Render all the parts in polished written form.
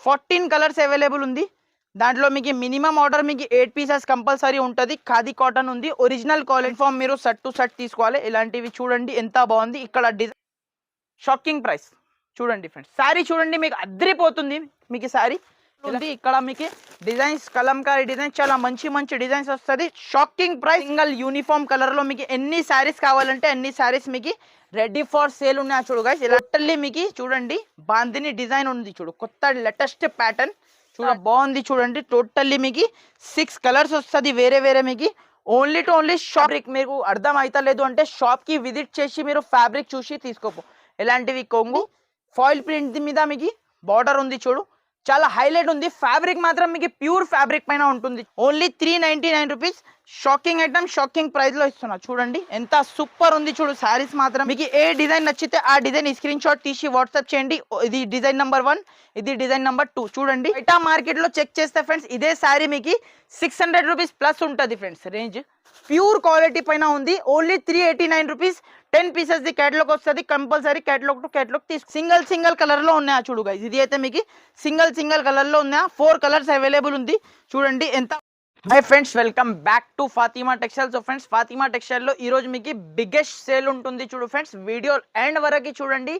14 colours available ఉంది. దాంట్లో మీకు మినిమం ఆర్డర్ మీకు 8 పీసెస్ కంపల్సరీ ఉంటుంది. ఖాదీ కాటన్ ఉంది, ఒరిజినల్ క్వాలిటీ ఫామ్. మీరు సెట్ టు సెట్ తీసుకోవాలి. ఇలాంటివి చూడండి ఎంత బాగుంది. ఇక్కడ డిజైన్ షాకింగ్ ప్రైస్ చూడండి ఫ్రెండ్స్. శారీ చూడండి మీకు అద్దరిపోతుంది. మీకు శారీ ఉంది. ఇక్కడ మీకు డిజైన్స్ కలంకారీ డిజైన్స్ చాలా మంచి మంచి డిజైన్స్ వస్తుంది. Shocking price. Single uniform colour లో మీకు ఎన్ని శారీస్ కావాలంటే అన్ని శారీస్ మీకు రెడీ ఫర్ సేల్ ఉన్నాయి. చూడు గైస్, ఇలా మీకు చూడండి బాందిని డిజైన్ ఉంది. చూడు కొత్త లేటెస్ట్ ప్యాటర్న్ చూడ బాగుంది. చూడండి టోటల్లీ మీకు 6 కలర్స్ వస్తుంది వేరే వేరే. మీకు ఓన్లీ టు ఓన్లీ ఫ్యాబ్రిక్ మీకు అర్థం అవుతలేదు అంటే షాప్ కి విజిట్ చేసి మీరు ఫ్యాబ్రిక్ చూసి తీసుకోపో. ఇలాంటివి కొంగు ఫాయిల్ ప్రింట్ మీద మీకు బార్డర్ ఉంది. చూడు చాలా హైలైట్ ఉంది. ఫ్యాబ్రిక్ మాత్రం మీకు ప్యూర్ ఫ్యాబ్రిక్ పైన ఉంటుంది. Only 399 rupees. Shocking item shocking price లో ఇస్తున్నా. చూడండి ఎంత సూపర్ ఉంది. చూడు శారీస్ మాత్రం మీకు ఏ డిజైన్ నచ్చితే ఆ డిజైన్ స్క్రీన్ షాట్ తీసి వాట్సాప్ చేయండి. ఇది డిజైన్ నెంబర్ 1, ఇది డిజైన్ నెంబర్ 2. చూడండి బయట మార్కెట్ లో చెక్ చేస్తే ఫ్రెండ్స్ ఇదే శారీ మీకు 600 రూపీస్ ప్లస్ ఉంటుంది ఫ్రెండ్స్. రేంజ్ ప్యూర్ క్వాలిటీ పైన ఉంది. Only 389 rupees. 10 pieces the catalogue వస్తుంది. కంపల్సరీ కేటలాగ్ టు కేటలాగ్ తీసుకు. సింగల్ కలర్ లో ఉన్నాయా చూడు గైస్. ఇది అయితే మీకు సింగల్ కలర్ లో ఉన్నాయా. 4 కలర్స్ అవైలబుల్ ఉంది. చూడండి ఎంత. Hi friends, welcome back to Fatima textile. So friends Fatima textile లో ఈ రోజు మీకు బిగ్గెస్ట్ సేల్ ఉంటుంది. చూడు ఫ్రెండ్స్ వీడియో ఎండ్ వరకు చూడండి.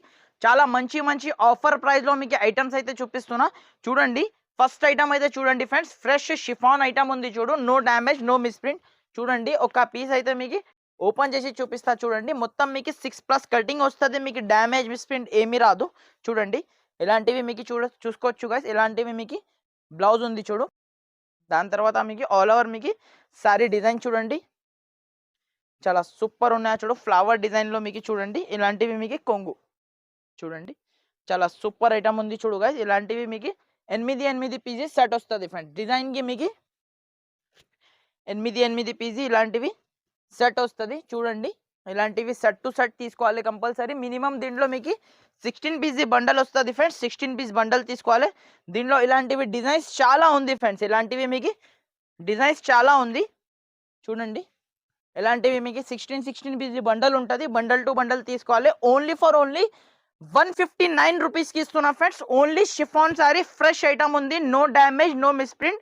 చాలా మంచి మంచి ఆఫర్ ప్రైస్ లో మీకు ఐటమ్స్ అయితే చూపిస్తున్నా. చూడండి ఫస్ట్ ఐటమ్ అయితే చూడండి ఫ్రెండ్స్, ఫ్రెష్ షిఫాన్ ఐటమ్ ఉంది. చూడు నో డ్యామేజ్ నో మిస్ప్రింట్. చూడండి ఒక పీస్ అయితే మీకు ఓపెన్ చేసి చూపిస్తా. చూడండి మొత్తం మీకు 6+ కటింగ్ వస్తుంది. మీకు డ్యామేజ్ మిస్ప్రింట్ ఏమీ రాదు. చూడండి ఇలాంటివి మీకు చూసుకోవచ్చు గైస్. ఇలాంటివి మీకు బ్లౌజ్ ఉంది. చూడు దాని తర్వాత మీకు ఆల్ ఓవర్ మీకు సారీ డిజైన్ చూడండి చాలా సూపర్ ఉన్నాయి. చూడు ఫ్లవర్ డిజైన్ లో మీకు చూడండి ఇలాంటివి మీకు కొంగు చూడండి చాలా సూపర్ ఐటమ్ ఉంది. చూడు గైస్ ఇలాంటివి మీకు 8 పీసెస్ సెట్ వస్తుంది ఫ్రెండ్స్. డిజైన్ కి మీకు 8 పీసీ ఇలాంటివి సెట్ వస్తుంది. చూడండి ఇలాంటివి సెట్ టు సెట్ తీసుకోవాలి కంపల్సరీ. మినిమం దీంట్లో మీకు 16 పీసీ బండల్ వస్తుంది ఫ్రెండ్స్. 16 పీస్ బండల్ తీసుకోవాలి. దీంట్లో ఇలాంటివి డిజైన్స్ చాలా ఉంది ఫ్రెండ్స్. ఇలాంటివి మీకు డిజైన్స్ చాలా ఉంది. చూడండి ఇలాంటివి మీకు 16 పీసీ బండల్ ఉంటుంది. బండల్ టు బండల్ తీసుకోవాలి. ఓన్లీ ఫర్ ఓన్లీ 159 రూపీస్కి ఇస్తున్నా friends. Only chiffon sari fresh item ఉంది. No damage no misprint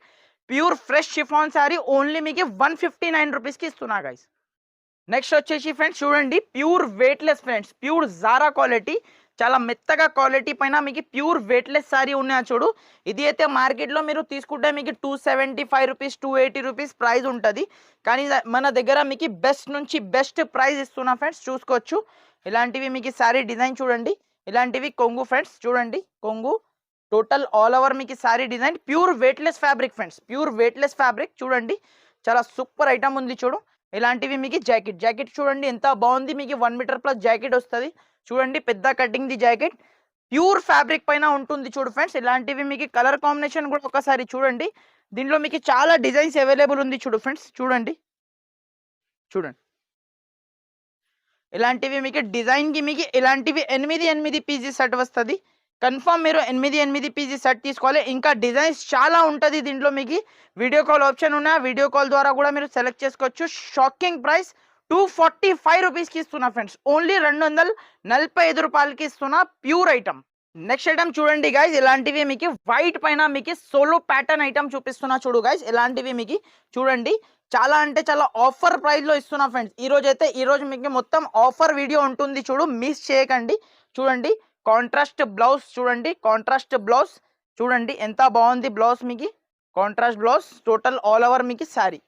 pure fresh chiffon sari only మీకు 159 రూపీస్కి ఇస్తున్నా గైస్. నెక్స్ట్ వచ్చేసి ఫ్రెండ్స్ చూడండి pure weightless friends. Pure Zara quality చాలా మెత్తగా క్వాలిటీ పైన మీకు ప్యూర్ వెయిట్లెస్ సారీ ఉన్నాయా. చూడు ఇది అయితే మార్కెట్లో మీరు తీసుకుంటే మీకు 275 రూపీస్ 280 రూపీస్ ప్రైస్ ఉంటుంది. కానీ మన దగ్గర మీకు బెస్ట్ నుంచి బెస్ట్ ప్రైస్ ఇస్తున్నా ఫ్రెండ్స్. చూసుకోవచ్చు ఇలాంటివి మీకు సారీ డిజైన్ చూడండి. ఇలాంటివి కొంగు ఫ్రెండ్స్. చూడండి కొంగు టోటల్ ఆల్ ఓవర్ మీకు sorry design pure weightless fabric friends. Pure weightless fabric చూడండి చాలా సూపర్ ఐటమ్ ఉంది. చూడు ఇలాంటివి మీకు జాకెట్ చూడండి ఎంత బాగుంది. మీకు 1 మీటర్ ప్లస్ జాకెట్ వస్తుంది. చూడండి పెద్ద cutting the jacket pure fabric పైన ఉంటుంది. చూడు ఫ్రెండ్స్ ఇలాంటివి మీకు కలర్ కాంబినేషన్ కూడా ఒకసారి చూడండి. దీంట్లో మీకు చాలా డిజైన్స్ అవైలబుల్ ఉంది. చూడు ఫ్రెండ్స్ చూడండి ఇలాంటివి మీకు డిజైన్ కి మీకు ఇలాంటివి 8 పీసీ సెట్ వస్తుంది. కన్ఫర్మ్ మీరు 8 పీసీ సెట్ తీసుకోవాలి. ఇంకా డిజైన్స్ చాలా ఉంటుంది దీంట్లో. మీకు వీడియో కాల్ ఆప్షన్ ఉన్నా వీడియో కాల్ ద్వారా కూడా మీరు సెలెక్ట్ చేసుకోవచ్చు. షాకింగ్ ప్రైస్ 245 రూపీస్కి ఇస్తున్నా ఫ్రెండ్స్. ఓన్లీ 245 రూపాయలకి ఇస్తున్నా ప్యూర్ ఐటమ్. నెక్స్ట్ ఐటమ్ చూడండి గైస్ ఇలాంటివి మీకు వైట్ పైన మీకు సోలో ప్యాటర్న్ ఐటమ్ చూపిస్తున్నా. చూడు గైస్ ఇలాంటివి మీకు చూడండి చాలా అంటే చాలా ఆఫర్ ప్రైస్ లో ఇస్తున్నా ఫ్రెండ్స్. ఈ రోజు మీకు మొత్తం ఆఫర్ వీడియో ఉంటుంది. చూడు మిస్ చేయకండి. చూడండి కాంట్రాస్ట్ బ్లౌజ్ చూడండి. కాంట్రాస్ట్ బ్లౌజ్ చూడండి ఎంత బాగుంది. బ్లౌజ్ మీకు contrast blouse total all over మీకు సారీ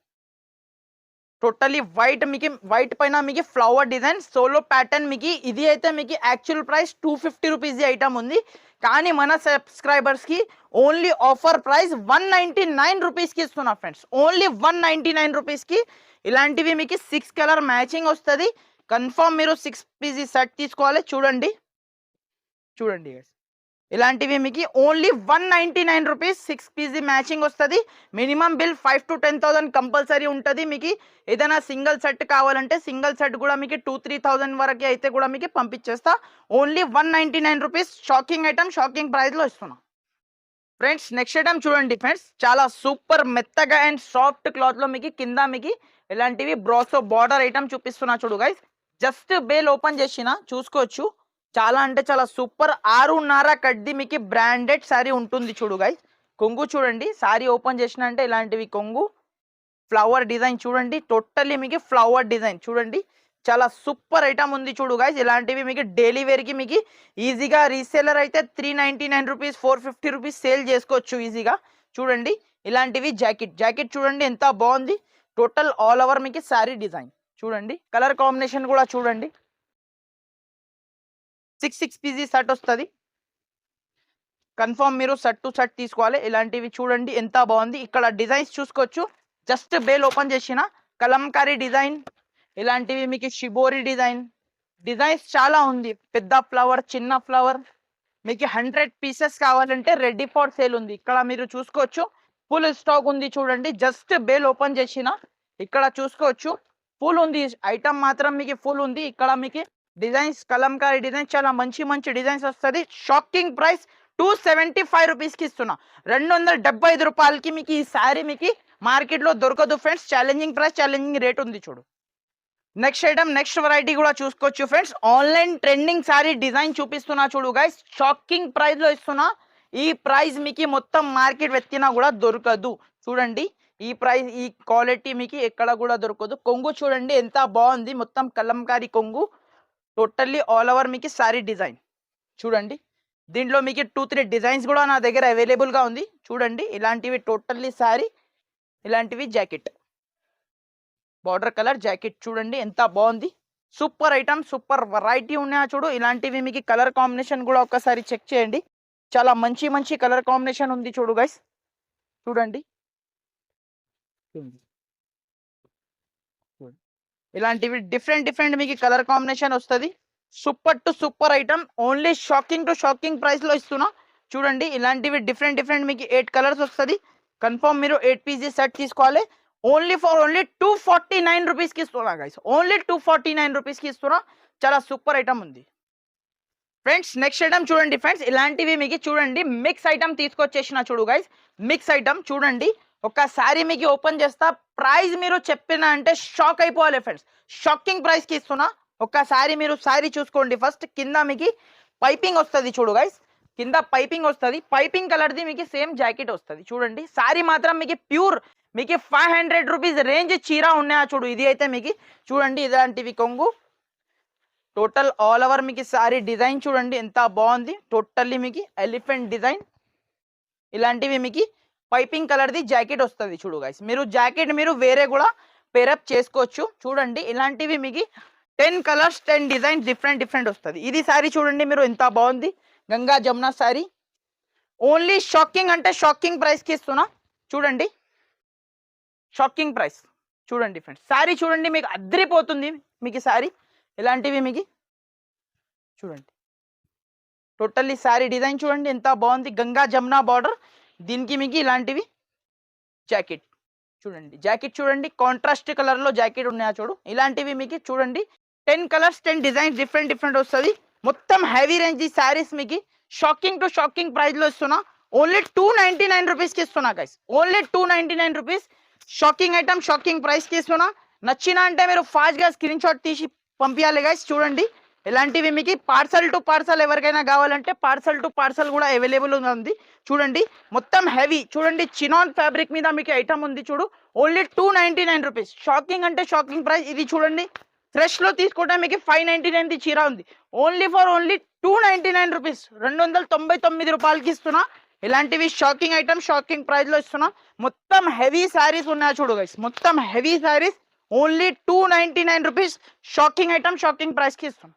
టోటలీ వైట్. మీకు వైట్ పైన మీకు ఫ్లవర్ డిజైన్ సోలో ప్యాటర్న్. మీకు ఇది అయితే మీకు యాక్చువల్ ప్రైస్ 250 రూపీస్ ఐటమ్ ఉంది. కానీ మన సబ్స్క్రైబర్స్ కి ఓన్లీ ఆఫర్ ప్రైస్ 199 రూపీస్కి ఇస్తున్నా ఫ్రెండ్స్. ఓన్లీ 199 రూపీస్కి ఇలాంటివి మీకు 6 కలర్ మ్యాచింగ్ వస్తుంది. కన్ఫర్మ్ మీరు 6 పీసీ సెట్ తీసుకోవాలి. చూడండి ఇలాంటివి మీకు ఓన్లీ 199 రూపీస్ 6 పీసీ మ్యాచింగ్ వస్తుంది. మినిమం బిల్ 5 to 10,000 కంపల్సరీ ఉంటుంది. మీకు ఏదైనా సింగిల్ సెట్ కావాలంటే సింగిల్ సెట్ కూడా మీకు 2-3,000 వరకు అయితే కూడా మీకు పంపించేస్తా. Only 199 rupees shocking item shocking ప్రైస్లో ఇస్తున్నా ఫ్రెండ్స్. నెక్స్ట్ ఐటమ్ చూడండి ఫ్రెండ్స్ చాలా సూపర్ మెత్తగా అండ్ సాఫ్ట్ క్లాత్లో మీకు కింద మీకు ఇలాంటివి బ్రాసో బార్డర్ ఐటమ్ చూపిస్తున్నా. చూడు గైస్ జస్ట్ బేల్ ఓపెన్ చేసిన చూసుకోవచ్చు. చాలా అంటే చాలా సూపర్ 6.5 కడ్ది మీకు బ్రాండెడ్ సారీ ఉంటుంది చూడు గైస్. కొంగు చూడండి, సారీ ఓపెన్ చేసిన అంటే ఇలాంటివి కొంగు ఫ్లవర్ డిజైన్ చూడండి, టోటల్లీ మీకు ఫ్లవర్ డిజైన్ చూడండి. చాలా సూపర్ ఐటమ్ ఉంది చూడు గైస్. ఇలాంటివి మీకు డైలీ వేర్కి మీకు ఈజీగా రీసేలర్ అయితే 399 రూపీస్ 450 రూపీస్ సేల్ చేసుకోవచ్చు ఈజీగా. చూడండి ఇలాంటివి జాకెట్ చూడండి ఎంత బాగుంది. టోటల్ ఆల్ ఓవర్ మీకు సారీ డిజైన్ చూడండి. కలర్ కాంబినేషన్ కూడా చూడండి. 6 పీసీ సెట్ వస్తుంది. కన్ఫర్మ్ మీరు సెట్ టు సెట్ తీసుకోవాలి. ఇలాంటివి చూడండి ఎంత బాగుంది. ఇక్కడ డిజైన్స్ చూసుకోవచ్చు. జస్ట్ బేల్ ఓపెన్ చేసిన కలంకారీ డిజైన్, ఇలాంటివి మీకు షిబోరి డిజైన్స్ చాలా ఉంది. పెద్ద ఫ్లవర్, చిన్న ఫ్లవర్, మీకు 100 పీసెస్ కావాలంటే రెడీ ఫర్ సేల్ ఉంది. ఇక్కడ మీరు చూసుకోవచ్చు ఫుల్ స్టాక్ ఉంది చూడండి. జస్ట్ బేల్ ఓపెన్ చేసిన ఇక్కడ చూసుకోవచ్చు ఫుల్ ఉంది ఐటమ్, మాత్రం మీకు ఫుల్ ఉంది. ఇక్కడ మీకు డిజైన్స్ కలంకారీ డిజైన్స్ చాలా మంచి డిజైన్స్ వస్తుంది. షాకింగ్ ప్రైస్ 275 రూపీస్కి ఇస్తున్నా. 275 రూపాయలకి మీకు ఈ శారీ మీకు మార్కెట్లో దొరకదు friends. Challenging price, challenging rate ఉంది చూడు. నెక్స్ట్ ఐటమ్, నెక్స్ట్ వెరైటీ కూడా చూసుకోవచ్చు friends. Online trending sorry design చూపిస్తున్నా చూడు గైస్. షాకింగ్ ప్రైస్ లో ఇస్తున్నా. ఈ ప్రైస్ మీకు మొత్తం మార్కెట్ వెతికినా కూడా దొరకదు చూడండి. ఈ ప్రైస్, ఈ క్వాలిటీ మీకు ఎక్కడ కూడా దొరకదు. కొంగు చూడండి ఎంత బాగుంది, మొత్తం కలంకారీ కొంగు, టోటల్లీ ఆల్ ఓవర్ మీకు సారీ డిజైన్ చూడండి. దీంట్లో మీకు 2-3 డిజైన్స్ కూడా నా దగ్గర అవైలబుల్ గా ఉంది చూడండి. ఇలాంటివి టోటల్లీ సారీ, ఇలాంటివి జాకెట్, బార్డర్ కలర్ జాకెట్ చూడండి ఎంత బాగుంది. సూపర్ ఐటమ్, సూపర్ వెరైటీ ఉన్నాయా చూడు. ఇలాంటివి మీకు కలర్ కాంబినేషన్ కూడా ఒకసారి చెక్ చేయండి. చాలా మంచి కలర్ కాంబినేషన్ ఉంది చూడు గైస్. చూడండి ఇలాంటివి డిఫరెంట్ మీకు కలర్ కాంబినేషన్ వస్తుంది. Super to super item, only shocking to shocking price లో ఇస్తున్నా చూడండి. ఇలాంటివి డిఫరెంట్ మీకు 8 కలర్స్ వస్తుంది. కన్ఫర్మ్ మీరు 8 పీసీ సెట్ తీసుకోవాలి. ఓన్లీ 249 రూపీస్కి ఇస్తున్నా గైస్. ఓన్లీ 249 రూపీస్కి ఇస్తున్నా. చాలా సూపర్ ఐటమ్ ఉంది ఫ్రెండ్స్. నెక్స్ట్ ఐటమ్ చూడండి ఫ్రెండ్స్. ఇలాంటివి మీకు చూడండి మిక్స్ ఐటమ్ తీసుకొచ్చేసిన చూడు గైస్. మిక్స్ ఐటమ్ చూడండి. ఒకసారి మీకు ఓపెన్ చేస్తా, ప్రైస్ మీరు చెప్పిన అంటే షాక్ అయిపోవాలి ఫ్రెండ్స్. షాకింగ్ ప్రైస్కి ఇస్తున్నా. ఒక్కసారి మీరు సారీ చూసుకోండి. ఫస్ట్ కింద మీకు పైపింగ్ వస్తుంది చూడు గైస్. కింద పైపింగ్ వస్తుంది. పైపింగ్ కలర్ది మీకు సేమ్ జాకెట్ వస్తుంది చూడండి. సారీ మాత్రం మీకు ప్యూర్ మీకు 500 రూపీస్ రేంజ్ చీర ఉన్నాయా చూడు. ఇది అయితే మీకు చూడండి ఇలాంటివి కొంగు, టోటల్ ఆల్ ఓవర్ మీకు సారీ డిజైన్ చూడండి ఎంత బాగుంది. టోటల్లీ మీకు ఎలిఫెంట్ డిజైన్, ఇలాంటివి మీకు పైపింగ్ కలర్ది జాకెట్ వస్తుంది చూడు గైస్. మీరు జాకెట్ మీరు వేరే కూడా పేరప్ చేసుకోవచ్చు చూడండి. ఇలాంటివి మీకు 10 కలర్స్ 10 డిజైన్స్ డిఫరెంట్ వస్తుంది. ఇది సారీ చూడండి మీరు ఎంత బాగుంది. Ganga Jamuna sorry. Only shocking అంటే షాకింగ్ ప్రైస్కి ఇస్తున్నా చూడండి. షాకింగ్ ప్రైస్ చూడండి ఫ్రెండ్స్. సారీ చూడండి మీకు అద్దరిపోతుంది మీకు సారీ. ఇలాంటివి మీకు చూడండి టోటల్లీ సారీ డిజైన్ చూడండి ఎంత బాగుంది. గంగా జమున బార్డర్, దీనికి మీకు ఇలాంటివి జాకెట్ చూడండి. జాకెట్ చూడండి కాంట్రాస్ట్ కలర్ లో జాకెట్ ఉన్నాయా చూడు. ఇలాంటివి మీకు చూడండి 10 కలర్స్ 10 డిజైన్స్ డిఫరెంట్ వస్తుంది. మొత్తం హెవీ రేంజ్ ఈ సారీస్ మీకు షాకింగ్ టు షాకింగ్ ప్రైస్ లో ఇస్తున్నా. ఓన్లీ 299 రూపీస్కి ఇస్తున్నా guys. Only 299 rupees. Shocking item, shocking ప్రైస్కి ఇస్తున్నా. నచ్చిన అంటే మీరు ఫాస్ట్గా స్క్రీన్ షాట్ తీసి పంపించాలి గైస్. చూడండి ఇలాంటివి మీకు పార్సల్ టు పార్సల్ ఎవరికైనా కావాలంటే పార్సల్ టు పార్సల్ కూడా అవైలబుల్ ఉంది చూడండి. మొత్తం హెవీ చూడండి, చినాన్ ఫ్యాబ్రిక్ మీద మీకు ఐటమ్ ఉంది చూడు. Only 299 rupees. షాకింగ్ అంటే షాకింగ్ ప్రైస్. ఇది చూడండి ఫ్రెష్ లో తీసుకుంటే మీకు 599 చీర ఉంది. ఓన్లీ 299 రూపీస్, 299 రూపాయలకి ఇస్తున్నా. ఇలాంటివి షాకింగ్ ఐటమ్, షాకింగ్ ప్రైస్ లో ఇస్తున్నా. మొత్తం హెవీ శారీస్ ఉన్నాయా చూడు గైస్. మొత్తం heavy saris only 299 rupees. Shocking item, shocking price కి ఇస్తున్నా.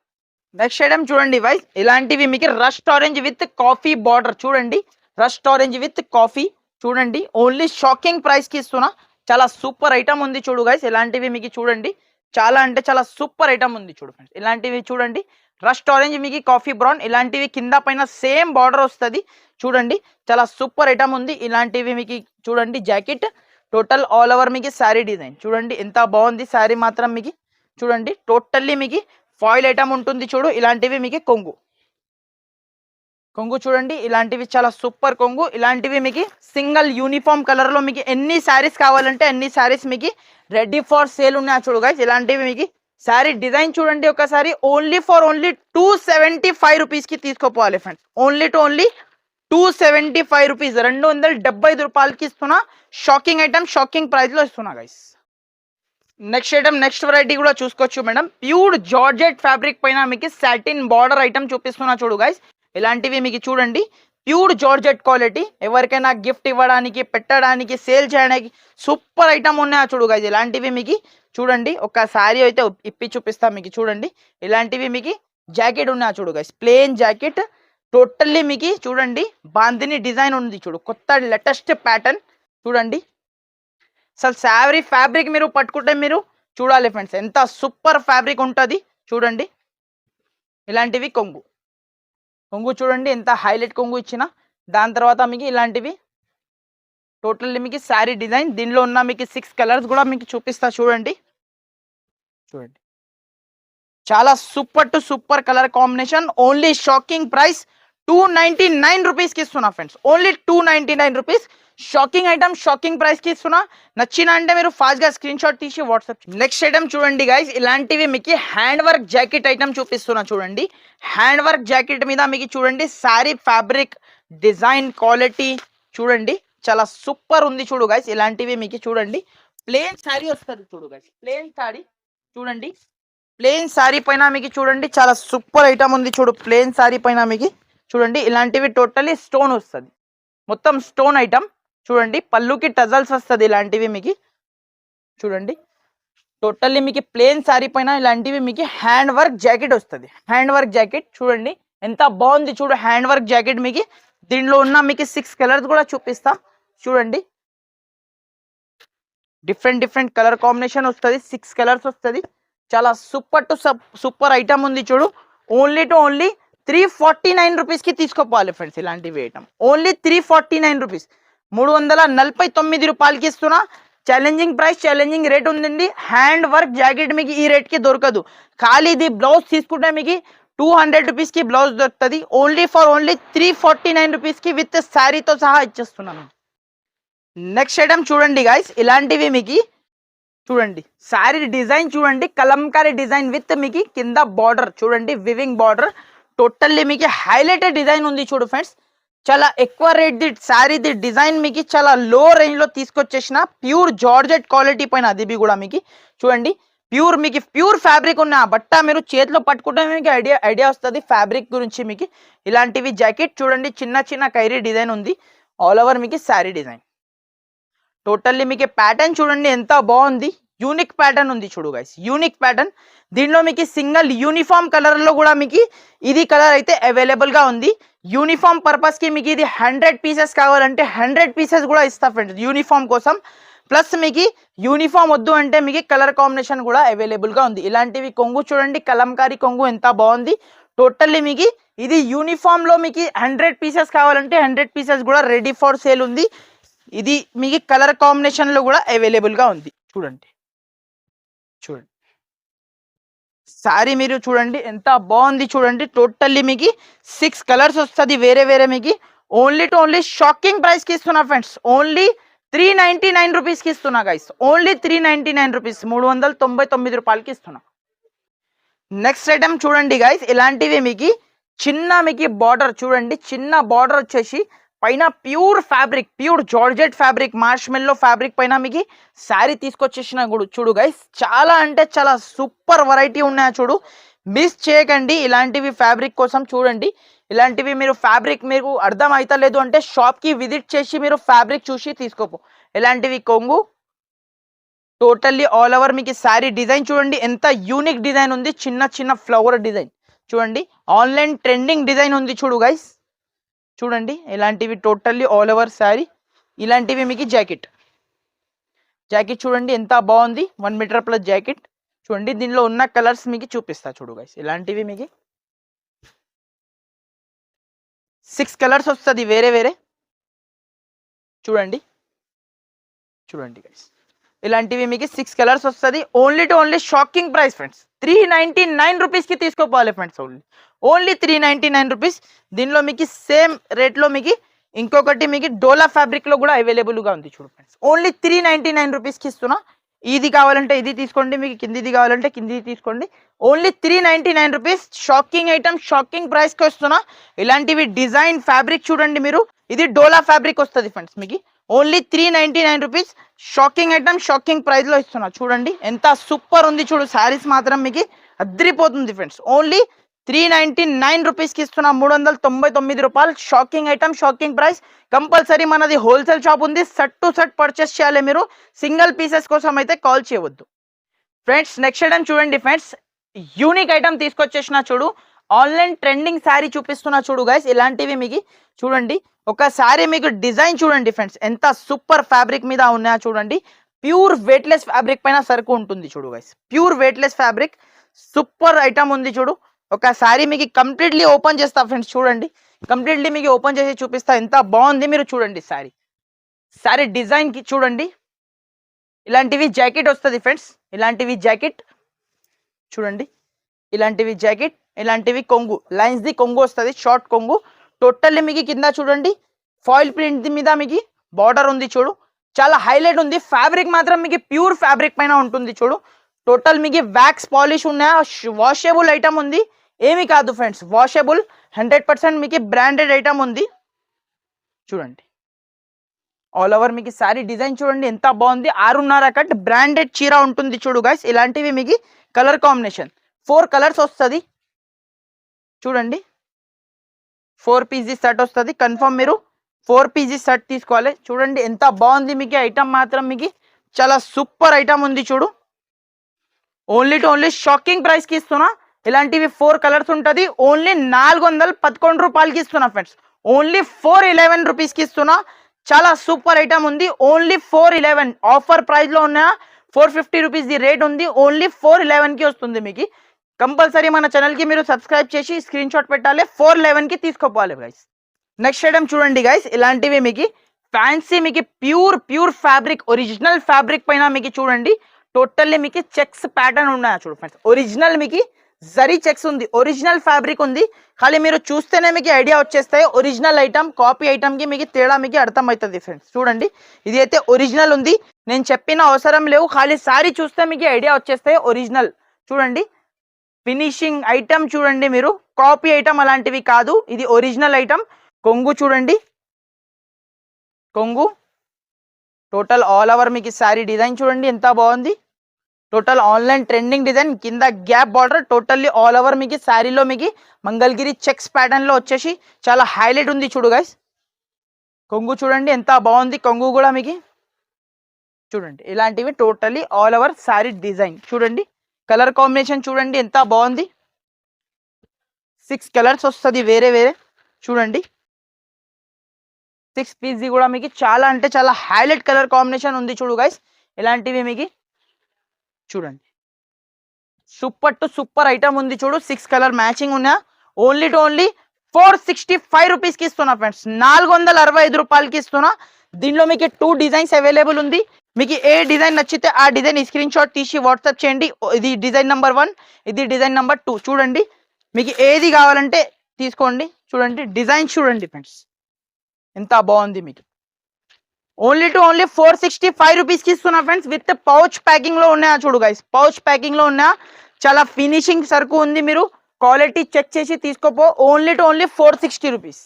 నెక్స్ట్ ఐటమ్ చూడండి వైస్. ఇలాంటివి మీకు rust orange with coffee border చూడండి. రస్ట్ ఆరెంజ్ విత్ కాఫీ చూడండి. ఓన్లీ షాకింగ్ ప్రైస్ కి ఇస్తున్నా. చాలా సూపర్ ఐటమ్ ఉంది చూడు గైస్. ఇలాంటివి మీకు చూడండి చాలా అంటే చాలా సూపర్ ఐటమ్ ఉంది చూడు ఫ్రెండ్స్. ఇలాంటివి చూడండి రస్ట్ ఆరెంజ్ మీకు కాఫీ బ్రౌన్, ఇలాంటివి కింద పైన సేమ్ బార్డర్ వస్తుంది చూడండి. చాలా సూపర్ ఐటమ్ ఉంది. ఇలాంటివి మీకు చూడండి జాకెట్, టోటల్ ఆల్ ఓవర్ మీకు శారీ డిజైన్ చూడండి ఎంత బాగుంది. శారీ మాత్రం మీకు చూడండి టోటల్లీ మీకు ఫాయిల్ ఐటమ్ ఉంటుంది చూడు. ఇలాంటివి మీకు కొంగు చూడండి. ఇలాంటివి చాలా సూపర్ కొంగు. ఇలాంటివి మీకు సింగిల్ యూనిఫామ్ కలర్ లో మీకు ఎన్ని శారీస్ కావాలంటే అన్ని శారీస్ మీకు రెడీ ఫర్ సేల్ ఉన్నాయి చూడు గైస్. ఇలాంటివి మీకు శారీ డిజైన్ చూడండి ఒకసారి. ఓన్లీ 275 రూపీస్కి తీసుకోపోవాలి ఫ్రెండ్స్. ఓన్లీ 275 రూపీస్, 275 రూపాయలకి ఇస్తున్నా. షాకింగ్ ఐటమ్, షాకింగ్ ప్రైస్లో ఇస్తున్నా guys. Next item, next variety కూడా చూసుకోవచ్చు మేడం. ప్యూర్ జార్జెట్ ఫ్యాబ్రిక్ పైన మీకు సాటిన్ బార్డర్ ఐటమ్ చూపిస్తున్నా చూడు గైస్. ఇలాంటివి మీకు చూడండి ప్యూర్ జార్జెట్ క్వాలిటీ. ఎవరికైనా గిఫ్ట్ ఇవ్వడానికి, పెట్టడానికి, సేల్ చేయడానికి సూపర్ ఐటమ్ ఉన్నాయా చూడు గైస్. ఇలాంటివి మీకు చూడండి ఒక శారీ అయితే ఇప్పి చూపిస్తా మీకు. చూడండి ఇలాంటివి మీకు జాకెట్ ఉన్నాయా చూడు గైస్. ప్లేన్ జాకెట్ టోటల్లీ మీకు చూడండి బాందిని డిజైన్ ఉంది చూడు, కొత్త లేటెస్ట్ ప్యాటర్న్ చూడండి. అసలు శారీ ఫ్యాబ్రిక్ మీరు పట్టుకుంటే మీరు చూడాలి ఫ్రెండ్స్ ఎంత సూపర్ ఫ్యాబ్రిక్ ఉంటుంది చూడండి. ఇలాంటివి కొంగు చూడండి ఎంత హైలైట్ కొంగు ఇచ్చిన. దాని తర్వాత మీకు ఇలాంటివి టోటల్లీ మీకు శారీ డిజైన్. దీనిలో ఉన్న మీకు 6 కలర్స్ కూడా మీకు చూపిస్తా చూడండి. చాలా super to super colour combination. Only shocking price 299 రూపీస్కి ఇస్తున్నా friends. Only 299 rupees. Shocking item, shocking ప్రైస్కి ఇస్తున్నా. నచ్చిన అంటే మీరు ఫాస్ట్గా స్క్రీన్ షాట్ తీసి వాట్సాప్. నెక్స్ట్ ఐటమ్ చూడండి గైస్. ఇలాంటివి మీకు హ్యాండ్ వర్క్ జాకెట్ ఐటమ్ చూపిస్తున్నా చూడండి. హ్యాండ్ వర్క్ జాకెట్ మీద మీకు చూడండి శారీ ఫ్యాబ్రిక్ డిజైన్ క్వాలిటీ చూడండి చాలా సూపర్ ఉంది చూడు గైస్. ఇలాంటివి మీకు చూడండి ప్లేన్ శారీ వస్తుంది చూడు గైస్. ప్లేన్ శారీ చూడండి, ప్లేన్ శారీ పైన మీకు చూడండి చాలా సూపర్ ఐటమ్ ఉంది చూడు. ప్లేన్ శారీ పైన మీకు చూడండి ఇలాంటివి టోటల్లీ స్టోన్ వస్తుంది, మొత్తం స్టోన్ ఐటమ్ చూడండి. పళ్ళుకి టజల్స్ వస్తుంది ఇలాంటివి మీకు చూడండి. టోటల్లీ మీకు ప్లేన్ శారీ పైన ఇలాంటివి మీకు హ్యాండ్ వర్క్ జాకెట్ వస్తుంది. హ్యాండ్ వర్క్ జాకెట్ చూడండి ఎంత బాగుంది చూడు. హ్యాండ్ వర్క్ జాకెట్ మీకు దీనిలో ఉన్న మీకు 6 కలర్స్ కూడా చూపిస్తా చూడండి. డిఫరెంట్ కలర్ కాంబినేషన్ వస్తుంది, 6 కలర్స్ వస్తుంది. చాలా సూపర్ టు సూపర్ ఐటమ్ ఉంది చూడు. ఓన్లీ 349 రూపీస్కి తీసుకోపోవాలి ఫ్రెండ్స్. ఇలాంటివి ఐటమ్ ఓన్లీ 349 రూపీస్, 349 రూపాయలకి ఇస్తున్నా. ఛాలెంజింగ్ ప్రైస్, ఛాలెంజింగ్ రేట్ ఉందండి. హ్యాండ్ వర్క్ జాకెట్ మీకు ఈ రేట్కి దొరకదు. ఖాళీ ఇది బ్లౌజ్ తీసుకుంటే మీకు 200 రూపీస్కి బ్లౌజ్ దొరుకుతుంది. ఓన్లీ 349 రూపీస్కి విత్ శారీతో సహా ఇచ్చేస్తున్నాను. నెక్స్ట్ ఐటమ్ చూడండి గైస్. ఇలాంటివి మీకు చూడండి శారీ డిజైన్ చూడండి కలంకారీ డిజైన్ విత్ మీకు కింద బార్డర్ చూడండి వివింగ్ బార్డర్. టోటల్లీ మీకు హైలైటెడ్ డిజైన్ ఉంది చూడు ఫ్రెండ్స్. చాలా ఎక్కువ rate the sari the design మీకు చాలా లో రేంజ్లో తీసుకొచ్చేసిన ప్యూర్ జార్జెట్ క్వాలిటీ పైన. అది కూడా మీకు చూడండి ప్యూర్ మీకు ప్యూర్ ఫ్యాబ్రిక్ ఉన్న బట్ట మీరు చేతిలో పట్టుకుంటే మీకు ఐడియా వస్తుంది ఫ్యాబ్రిక్ గురించి. మీకు ఇలాంటివి జాకెట్ చూడండి చిన్న కైరీ డిజైన్ ఉంది. ఆల్ ఓవర్ మీకు శారీ డిజైన్ టోటల్లీ మీకు ప్యాటర్న్ చూడండి ఎంత బాగుంది. యూనిక్ ప్యాటర్న్ ఉంది చూడు గైస్, యూనిక్ ప్యాటర్న్. దీనిలో మీకు సింగిల్ యూనిఫామ్ కలర్లో కూడా మీకు ఇది కలర్ అయితే అవైలబుల్గా ఉంది. యూనిఫామ్ పర్పస్కి మీకు ఇది 100 పీసెస్ కావాలంటే 100 పీసెస్ కూడా ఇస్తా ఫ్రెండ్స్ యూనిఫామ్ కోసం. ప్లస్ మీకు యూనిఫామ్ వద్దు అంటే మీకు కలర్ కాంబినేషన్ కూడా అవైలబుల్గా ఉంది. ఇలాంటివి కొంగు చూడండి కలంకారీ కొంగు ఎంత బాగుంది. టోటల్లీ మీకు ఇది యూనిఫామ్లో మీకు 100 పీసెస్ కావాలంటే 100 పీసెస్ కూడా రెడీ ఫర్ సేల్ ఉంది. ఇది మీకు కలర్ కాంబినేషన్లో కూడా అవైలబుల్గా ఉంది. చూడండి శారీ మీరు చూడండి ఎంత బాగుంది చూడండి. టోటల్లీ మీకు 6 కలర్స్ వస్తుంది వేరే మీకు. ఓన్లీ షాకింగ్ ప్రైస్కి ఇస్తున్నా ఫ్రెండ్స్. ఓన్లీ 399 రూపీస్కి ఇస్తున్నా గైస్. ఓన్లీ 399 రూపీస్, 399 రూపాయలకి ఇస్తున్నా. నెక్స్ట్ ఐటమ్ చూడండి గైస్. ఇలాంటివి మీకు మీకు బార్డర్ చూడండి, చిన్న బార్డర్ వచ్చేసి పైన pure fabric, pure georgette fabric, మార్ష్మెల్లో fabric పైన మీకు శారీ తీసుకొచ్చేసిన చూడు గైస్. చాలా అంటే చాలా సూపర్ వెరైటీ ఉన్నాయా చూడు. మిస్ చేయకండి ఇలాంటివి ఫ్యాబ్రిక్ కోసం. చూడండి ఇలాంటివి మీరు ఫ్యాబ్రిక్ మీకు అర్థం అవుతలేదు అంటే షాప్కి విజిట్ చేసి మీరు ఫ్యాబ్రిక్ చూసి తీసుకోపో. ఇలాంటివి కొంగు టోటల్లీ ఆల్ ఓవర్ మీకు శారీ డిజైన్ చూడండి ఎంత యూనిక్ డిజైన్ ఉంది. చిన్న ఫ్లవర్ డిజైన్ చూడండి. ఆన్లైన్ ట్రెండింగ్ డిజైన్ ఉంది చూడు గైస్. చూడండి ఇలాంటివి టోటల్లీ ఆల్ ఓవర్ శారీ. ఇలాంటివి మీకు జాకెట్ చూడండి ఎంత బాగుంది. 1 మీటర్ ప్లస్ జాకెట్ చూడండి. దీనిలో ఉన్న కలర్స్ మీకు చూపిస్తా చూడు గైస్. ఇలాంటివి మీకు 6 కలర్స్ వస్తుంది వేరే చూడండి గైస్. ఇలాంటివి మీకు 6 కలర్స్ వస్తుంది. Only shocking price friends. 399 రూపీస్కి తీసుకోపోవాలి ఫ్రెండ్స్. Only 399 rupees. దీనిలో మీకు సేమ్ రేట్లో మీకు ఇంకొకటి మీకు డోలా ఫ్యాబ్రిక్లో కూడా అవైలబుల్గా ఉంది చూడు ఫ్రెండ్స్. ఓన్లీ 399 రూపీస్కి ఇస్తున్నా. ఇది కావాలంటే ఇది తీసుకోండి, మీకు కిందిది కావాలంటే కిందిది తీసుకోండి. Only 399 rupees. Shocking item, shocking ప్రైస్కి వస్తున్నా. ఇలాంటివి డిజైన్ ఫ్యాబ్రిక్ చూడండి మీరు, ఇది డోలా ఫ్యాబ్రిక్ వస్తుంది ఫ్రెండ్స్ మీకు. Only 399 rupees. Shocking item, shocking ప్రైస్లో ఇస్తున్నా. చూడండి ఎంత సూపర్ ఉంది చూడు, శారీస్ మాత్రం మీకు అద్రిపోతుంది ఫ్రెండ్స్. ఓన్లీ 399 రూపీస్కి ఇస్తున్నా, 399 రూపాయలు. Shocking item, shocking price. Compulsory మనది హోల్సేల్ షాప్ ఉంది, సెట్ టు సెట్ పర్చేస్ చేయాలి మీరు, సింగిల్ పీసెస్ కోసం అయితే కాల్ చేయవద్దు ఫ్రెండ్స్. నెక్స్ట్ ఐటమ్ చూడండి ఫ్రెండ్స్, యూనిక్ ఐటమ్ తీసుకొచ్చేసిన చూడు. ఆన్లైన్ ట్రెండింగ్ శారీ చూపిస్తున్నా చూడు గైస్. ఇలాంటివి మీకు చూడండి, ఒక శారీ మీకు డిజైన్ చూడండి ఫ్రెండ్స్, ఎంత సూపర్ ఫ్యాబ్రిక్ మీద ఉన్నాయో చూడండి. ప్యూర్ వెయిట్లెస్ ఫ్యాబ్రిక్ పైన సరుకు ఉంటుంది చూడు guys, pure weightless fabric. Super item ఉంది చూడు. ఒక శారీ మీకు కంప్లీట్లీ ఓపెన్ చేస్తా ఫ్రెండ్స్, చూడండి. కంప్లీట్లీ మీకు ఓపెన్ చేసి చూపిస్తా, ఎంత బాగుంది మీరు చూడండి. శారీ డిజైన్కి చూడండి. ఇలాంటివి జాకెట్ వస్తుంది ఫ్రెండ్స్, ఇలాంటివి జాకెట్ చూడండి, ఇలాంటివి జాకెట్, ఇలాంటివి కొంగు, లైన్స్ ది కొంగు వస్తుంది, షార్ట్ కొంగు. టోటల్లీ మీకు కింద చూడండి ఫాయిల్ ప్రింట్ మీద మీకు బార్డర్ ఉంది చూడు, చాలా హైలైట్ ఉంది. ఫ్యాబ్రిక్ మాత్రం మీకు ప్యూర్ ఫ్యాబ్రిక్ పైన ఉంటుంది చూడు. టోటల్ మీకు వ్యాక్స్ పాలిష్ ఉన్నాయా, వాషబుల్ ఐటమ్ ఉంది, ఏమి కాదు ఫ్రెండ్స్, వాషబుల్ 100% మీకు బ్రాండెడ్ ఐటమ్ ఉంది చూడండి. ఆల్ ఓవర్ మీకు శారీ డిజైన్ చూడండి ఎంత బాగుంది. 6.5 కట్ బ్రాండెడ్ చీర ఉంటుంది చూడు గైస్. ఇలాంటివి మీకు కలర్ కాంబినేషన్ 4 కలర్స్ వస్తుంది చూడండి. 4 పీసెస్ సెట్ వస్తుంది. కన్ఫర్మ్ మీరు 4 పీసెస్ సెట్ తీసుకోవాలి. చూడండి ఎంత బాగుంది మీకు ఐటమ్ మాత్రం, మీకు చాలా సూపర్ ఐటమ్ ఉంది చూడు. ఓన్లీ టు ఓన్లీ షాకింగ్ ప్రైస్కి ఇస్తున్నా. ఇలాంటివి 4 కలర్స్ ఉంటుంది. ఓన్లీ 411 రూపాయలకి ఇస్తున్నా ఫ్రెండ్స్. ఓన్లీ 411 రూపీస్కి ఇస్తున్నా. చాలా సూపర్ ఐటమ్ ఉంది. ఓన్లీ 411 ఆఫర్ ప్రైస్లో ఉన్నాయా. 450 రూపీస్ ది రేట్ ఉంది. ఓన్లీ 411కి వస్తుంది మీకు. కంపల్సరీ మన ఛానల్కి మీరు సబ్స్క్రైబ్ చేసి స్క్రీన్ షాట్ పెట్టాలి. 411కి తీసుకోపోవాలి గైస్. నెక్స్ట్ ఐటమ్ చూడండి గైస్, ఇలాంటివి మీకు ఫ్యాన్సీ, మీకు ప్యూర్ ఫ్యాబ్రిక్, ఒరిజినల్ ఫ్యాబ్రిక్ పైన మీకు చూడండి. టోటల్లీ మీకు చెక్స్ ప్యాటర్న్ ఉన్నాయా చూడు ఫ్రెండ్స్. ఒరిజినల్ మీకు జరీ చెక్స్ ఉంది, ఒరిజినల్ ఫ్యాబ్రిక్ ఉంది. ఖాళీ మీరు చూస్తేనే మీకు ఐడియా వచ్చేస్తాయి. ఒరిజినల్ ఐటమ్ కాపీ ఐటమ్కి మీకు తేడా మీకు అర్థమవుతుంది ఫ్రెండ్స్. చూడండి ఇది అయితే ఒరిజినల్ ఉంది, నేను చెప్పిన అవసరం లేవు, ఖాళీ సారీ చూస్తే మీకు ఐడియా వచ్చేస్తాయి. ఒరిజినల్ చూడండి, ఫినిషింగ్ ఐటమ్ చూడండి మీరు, కాపీ ఐటమ్ అలాంటివి కాదు, ఇది ఒరిజినల్ ఐటమ్. కొంగు చూడండి, కొంగు టోటల్ ఆల్ ఓవర్ మీకు శారీ డిజైన్ చూడండి ఎంత బాగుంది. టోటల్ ఆన్లైన్ ట్రెండింగ్ డిజైన్, కింద gap border, totally all over మీకు శారీలో మీకు మంగళగిరి చెక్స్ ప్యాటర్న్లో వచ్చేసి చాలా హైలైట్ ఉంది చూడు గైస్. కొంగు చూడండి ఎంత బాగుంది, కొంగు కూడా మీకు చూడండి. ఇలాంటివి totally all over sari design చూడండి. కలర్ కాంబినేషన్ చూడండి ఎంత బాగుంది. 6 కలర్స్ వస్తుంది వేరే చూడండి. 6 పీస్ కూడా మీకు చాలా అంటే చాలా హైలైట్ కలర్ కాంబినేషన్ ఉంది చూడు గైస్. ఇలాంటివి మీకు చూడండి సూపర్ టు సూపర్ ఐటమ్ ఉంది చూడు. 6 కలర్ మ్యాచింగ్ ఉన్నా. ఓన్లీ టు ఓన్లీ 465 రూపీస్కి ఇస్తున్నా ఫ్రెండ్స్, 465 రూపాయలకి ఇస్తున్నా. దీనిలో మీకు 2 డిజైన్స్ అవైలబుల్ ఉంది. మీకు ఏ డిజైన్ నచ్చితే ఆ డిజైన్ స్క్రీన్ షాట్ తీసి వాట్సాప్ చేయండి. ఇది డిజైన్ నెంబర్ 1, ఇది డిజైన్ నెంబర్ 2 చూడండి. మీకు ఏది కావాలంటే తీసుకోండి. చూడండి డిజైన్ చూడండి ఫ్రెండ్స్ ఎంత బాగుంది మీకు. ఓన్లీ టు ఓన్లీ 465 రూపీస్కి ఇస్తున్నా ఫ్రెండ్స్. విత్ పౌచ్ ప్యాకింగ్లో ఉన్నాయా చూడు గైస్, పౌచ్ ప్యాకింగ్లో ఉన్నాయా. చాలా ఫినిషింగ్ సరుకు ఉంది, మీరు క్వాలిటీ చెక్ చేసి తీసుకోపో. Only to only 460 rupees.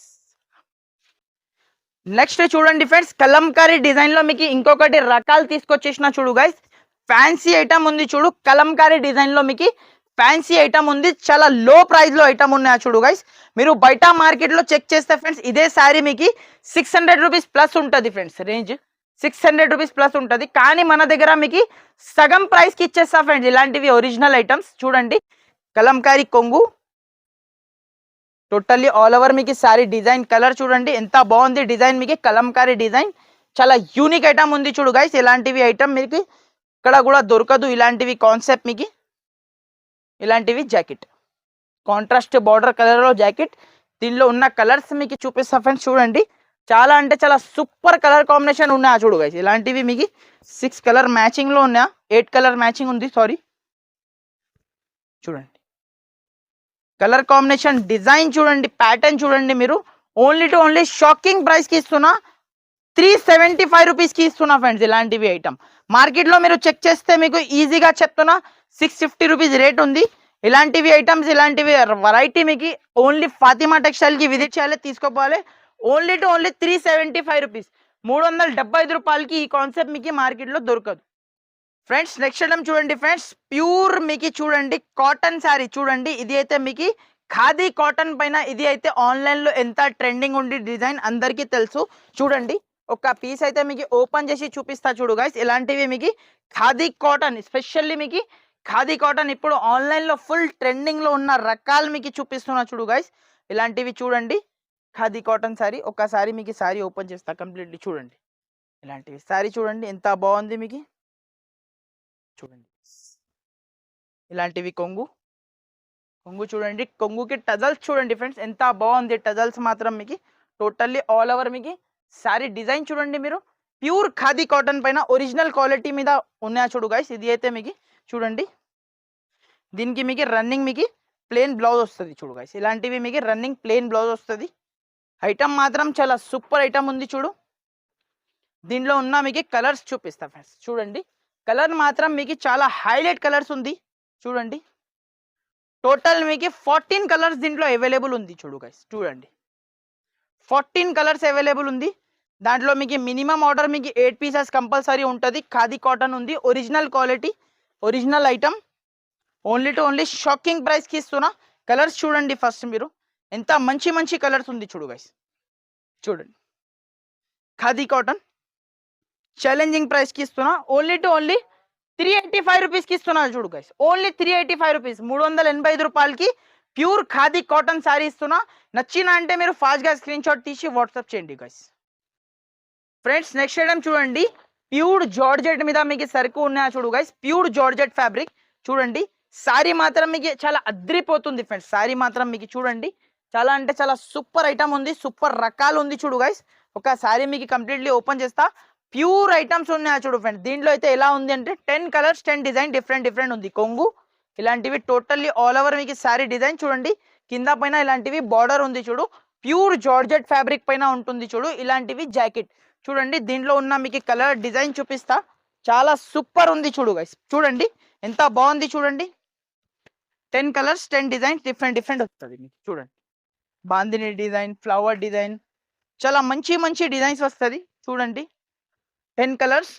Next చూడండి ఫ్రెండ్స్, కలంకారీ డిజైన్లో మీకు ఇంకొకటి రకాలు తీసుకొచ్చేసిన చూడు గైస్. ఫ్యాన్సీ ఐటమ్ ఉంది చూడు, కలంకారీ డిజైన్లో మీకు ఫ్యాన్సీ ఐటమ్ ఉంది. చాలా లో ప్రైస్లో ఐటమ్ ఉన్నాయా చూడు గైస్. మీరు బయట మార్కెట్లో చెక్ చేస్తే ఫ్రెండ్స్ ఇదే శారీ మీకు 600 రూపీస్ ప్లస్ ఉంటుంది ఫ్రెండ్స్. రేంజ్ 600 రూపీస్ ప్లస్ ఉంటుంది. కానీ మన దగ్గర మీకు సగం ప్రైస్కి ఇచ్చేస్తా ఫ్రెండ్స్. ఇలాంటివి ఒరిజినల్ ఐటమ్స్ చూడండి. కలంకారీ కొంగు టోటల్లీ ఆల్ ఓవర్ మీకు శారీ డిజైన్, కలర్ చూడండి ఎంత బాగుంది డిజైన్. మీకు కలంకారీ డిజైన్ చాలా యూనిక్ ఐటమ్ ఉంది చూడు గైస్. ఇలాంటివి ఐటమ్ మీకు ఇక్కడ కూడా దొరకదు. ఇలాంటివి కాన్సెప్ట్ మీకు, ఇలాంటివి జాకెట్ కాంట్రాస్ట్ బార్డర్ కలర్లో జాకెట్. దీనిలో ఉన్న కలర్స్ మీకు చూపిస్తా ఫ్రెండ్స్. చూడండి చాలా అంటే చాలా సూపర్ కలర్ కాంబినేషన్ ఉన్నాయా చూడు గైస్. ఇలాంటివి మీకు 6 కలర్ మ్యాచింగ్లో ఉన్నాయా, 8 కలర్ మ్యాచింగ్ ఉంది సారీ. చూడండి కలర్ కాంబినేషన్, డిజైన్ చూడండి, ప్యాటర్న్ చూడండి. మీరు ఓన్లీ టు ఓన్లీ షాకింగ్ ప్రైస్కి ఇస్తున్నా. 375 రూపీస్కి ఇస్తున్నా ఫ్రెండ్స్ ఇలాంటివి ఐటమ్. మార్కెట్లో మీరు చెక్ చేస్తే మీకు ఈజీగా చెప్తున్నా 650 రూపీస్ రేట్ ఉంది. ఇలాంటివి ఐటమ్స్ ఇలాంటివి వెరైటీ మీకు ఓన్లీ ఫాతిమా టెక్స్టైల్కి విజిట్ చేయాలి, తీసుకోపోవాలి. ఓన్లీ టు ఓన్లీ 375 రూపీస్, 375 రూపాయలకి ఈ కాన్సెప్ట్ మీకు మార్కెట్లో దొరకదు ఫ్రెండ్స్. నెక్స్ట్ ఐటమ్ చూడండి ఫ్రెండ్స్, ప్యూర్ మీకు చూడండి కాటన్ శారీ చూడండి. ఇది అయితే మీకు ఖాదీ కాటన్ పైన ఇది అయితే ఆన్లైన్లో ఎంత ట్రెండింగ్ ఉంది డిజైన్ అందరికీ తెలుసు. చూడండి ఒక పీస్ అయితే మీకు ఓపెన్ చేసి చూపిస్తా చూడు గైస్. ఇలాంటివి మీకు ఖాదీ కాటన్, స్పెషల్లీ మీకు ఖాదీ కాటన్ ఇప్పుడు ఆన్లైన్లో ఫుల్ ట్రెండింగ్లో ఉన్న రకాలు మీకు చూపిస్తున్నా చూడు గైస్. ఇలాంటివి చూడండి ఖాదీ కాటన్ శారీ. ఒకసారి మీకు శారీ ఓపెన్ చేస్తా కంప్లీట్లీ చూడండి. ఇలాంటివి శారీ చూడండి ఎంత బాగుంది మీకు చూడండి. ఇలాంటివి కొంగు చూడండి, కొంగుకి టజల్స్ చూడండి ఫ్రెండ్స్ ఎంత బాగుంది. టజల్స్ మాత్రం మీకు టోటల్లీ ఆల్ ఓవర్ మీకు శారీ డిజైన్ చూడండి. మీరు ప్యూర్ ఖాదీ కాటన్ పైన ఒరిజినల్ క్వాలిటీ మీద ఉన్నాయా చూడు గైస్. ఇది అయితే మీకు చూడండి, దీనికి మీకు రన్నింగ్ మీకు ప్లెయిన్ బ్లౌజ్ వస్తుంది చూడు గైస్. ఇలాంటివి మీకు రన్నింగ్ ప్లెయిన్ బ్లౌజ్ వస్తుంది. ఐటమ్ మాత్రం చాలా సూపర్ ఐటమ్ ఉంది చూడు. దీనిలో ఉన్న మీకు కలర్స్ చూపిస్తా ఫ్రెండ్స్ చూడండి. కలర్ మాత్రం మీకు చాలా హైలైట్ కలర్స్ ఉంది చూడండి. టోటల్ మీకు 14 కలర్స్ దీంట్లో అవైలబుల్ ఉంది చూడు గైస్. చూడండి 14 కలర్స్ అవైలబుల్ ఉంది. దాంట్లో మీకు మినిమం ఆర్డర్ మీకు 8 పీసెస్ కంపల్సరీ ఉంటుంది. ఖాదీ కాటన్ ఉంది, original quality, original item. Only to only shocking ప్రైస్కి ఇస్తున్నా. కలర్స్ చూడండి ఫస్ట్ మీరు ఎంత మంచి మంచి కలర్స్ ఉంది చూడు గైస్. చూడండి ఖాదీ కాటన్ ఛాలెంజింగ్ ప్రైస్కి ఇస్తున్నా. ఓన్లీ టు ఓన్లీ 385 రూపీస్కి ఇస్తున్నా చూడు గైస్. ఓన్లీ 385 రూపీస్, 385 రూపాయలకి ప్యూర్ ఖాదీ కాటన్ శారీ ఇస్తున్నా. నచ్చిన అంటే మీరు ఫాస్ట్గా స్క్రీన్ షాట్ తీసి వాట్సాప్ చేయండి గైస్. ఫ్రెండ్స్ నెక్స్ట్ ఐటమ్ చూడండి, ప్యూర్ జార్జెట్ మీద మీకు సరుకు ఉన్నాయా చూడు గైస్. ప్యూర్ జార్జెట్ ఫ్యాబ్రిక్ చూడండి. శారీ మాత్రం మీకు చాలా అద్రిపోతుంది ఫ్రెండ్స్. శారీ మాత్రం మీకు చూడండి చాలా అంటే చాలా సూపర్ ఐటమ్ ఉంది, సూపర్ రకాలు ఉంది చూడు గైస్. ఒక శారీ మీకు కంప్లీట్లీ ఓపెన్ చేస్తా. ప్యూర్ ఐటమ్స్ ఉన్నాయా చూడు ఫ్రెండ్స్. దీంట్లో అయితే ఎలా ఉంది అంటే 10 కలర్స్ 10 డిజైన్ డిఫరెంట్ ఉంది. కొంగు ఇలాంటివి టోటల్లీ ఆల్ ఓవర్ మీకు శారీ డిజైన్ చూడండి. కింద పైన ఇలాంటివి బార్డర్ ఉంది చూడు. ప్యూర్ జార్జెట్ ఫ్యాబ్రిక్ పైన ఉంటుంది చూడు. ఇలాంటివి జాకెట్ చూడండి. దీంట్లో ఉన్న మీకు కలర్ డిజైన్ చూపిస్తా. చాలా సూపర్ ఉంది చూడు గైస్. చూడండి ఎంత బాగుంది చూడండి. 10 కలర్స్ 10 డిజైన్స్ డిఫరెంట్ వస్తుంది మీకు చూడండి. బాందిని డిజైన్, ఫ్లవర్ డిజైన్, చాలా మంచి డిజైన్స్ వస్తుంది చూడండి. 10 కలర్స్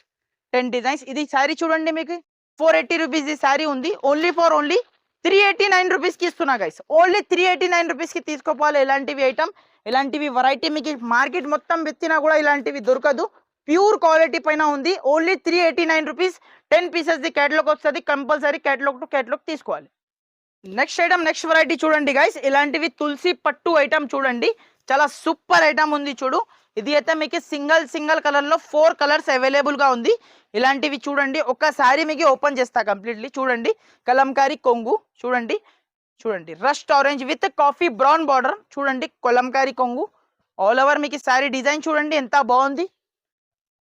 10 డిజైన్స్. ఇది శారీ చూడండి మీకు 480 రూపీస్ ఈ శారీ ఉంది. ఓన్లీ 389 రూపీస్కి ఇస్తున్నా గైస్. ఓన్లీ 389 రూపీస్కి తీసుకోపోవాలి ఇలాంటివి ఐటమ్. ఇలాంటివి వెరైటీ మీకు మార్కెట్ మొత్తం వెతికినా కూడా ఇలాంటివి దొరకదు. ప్యూర్ క్వాలిటీ పైన ఉంది. Only 389 rupees 10 pieces the catalogue వస్తుంది. కంపల్సరీ క్యాటలాగ్ టు క్యాటలాగ్ తీసుకోవాలి. నెక్స్ట్ ఐటమ్ నెక్స్ట్ వెరైటీ చూడండి గైస్. ఇలాంటివి తులసి పట్టు ఐటమ్ చూడండి. చాలా సూపర్ ఐటమ్ ఉంది చూడు. ఇది అయితే మీకు సింగిల్ కలర్ లో 4 కలర్స్ అవైలబుల్ గా ఉంది. ఇలాంటివి చూడండి ఒకసారి మీకు ఓపెన్ చేస్తా కంప్లీట్లీ చూడండి. కలంకారీ కొంగు చూడండి rust orange with coffee brown border చూడండి. కలంకారీ కొంగు ఆల్ ఓవర్ మీకు శారీ డిజైన్ చూడండి ఎంత బాగుంది.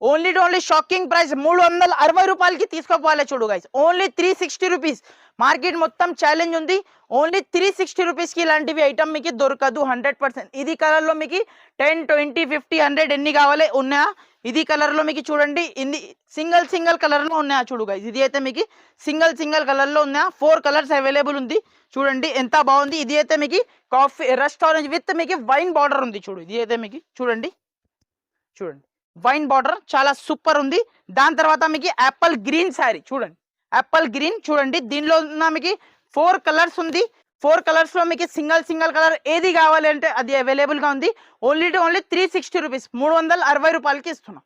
Only to only shocking price 360 రూపాయలకి తీసుకోపోవాలి చూడు గైస్. Only 360 rupees. మార్కెట్ మొత్తం ఛాలెంజ్ ఉంది. ఓన్లీ 360 రూపీస్కి ఇలాంటివి ఐటమ్ మీకు దొరకదు 100%. ఇది కలర్లో మీకు 10, 20, 50, 100 ఎన్ని కావాలి ఉన్నాయా. ఇది కలర్లో మీకు చూడండి. ఇది సింగిల్ కలర్లో ఉన్నాయా చూడు గైస్. ఇది అయితే మీకు సింగిల్ కలర్లో ఉన్నాయా. 4 కలర్స్ అవైలబుల్ ఉంది చూడండి ఎంత బాగుంది. ఇది అయితే మీకు కాఫీ రస్ట్ ఆరెంజ్ విత్ మీకు వైన్ బార్డర్ ఉంది చూడు. ఇది అయితే మీకు చూడండి వైన్ బార్డర్ చాలా సూపర్ ఉంది. దాని తర్వాత మీకు యాపిల్ గ్రీన్ శారీ చూడండి. యాపిల్ గ్రీన్ చూడండి. దీనిలో ఉన్న మీకు 4 కలర్స్ ఉంది. 4 కలర్స్ లో మీకు సింగిల్ కలర్ ఏది కావాలి అంటే అది అవైలబుల్ గా ఉంది. ఓన్లీ టు ఓన్లీ 360 రూపీస్, 360 రూపాయలకి ఇస్తున్నాం.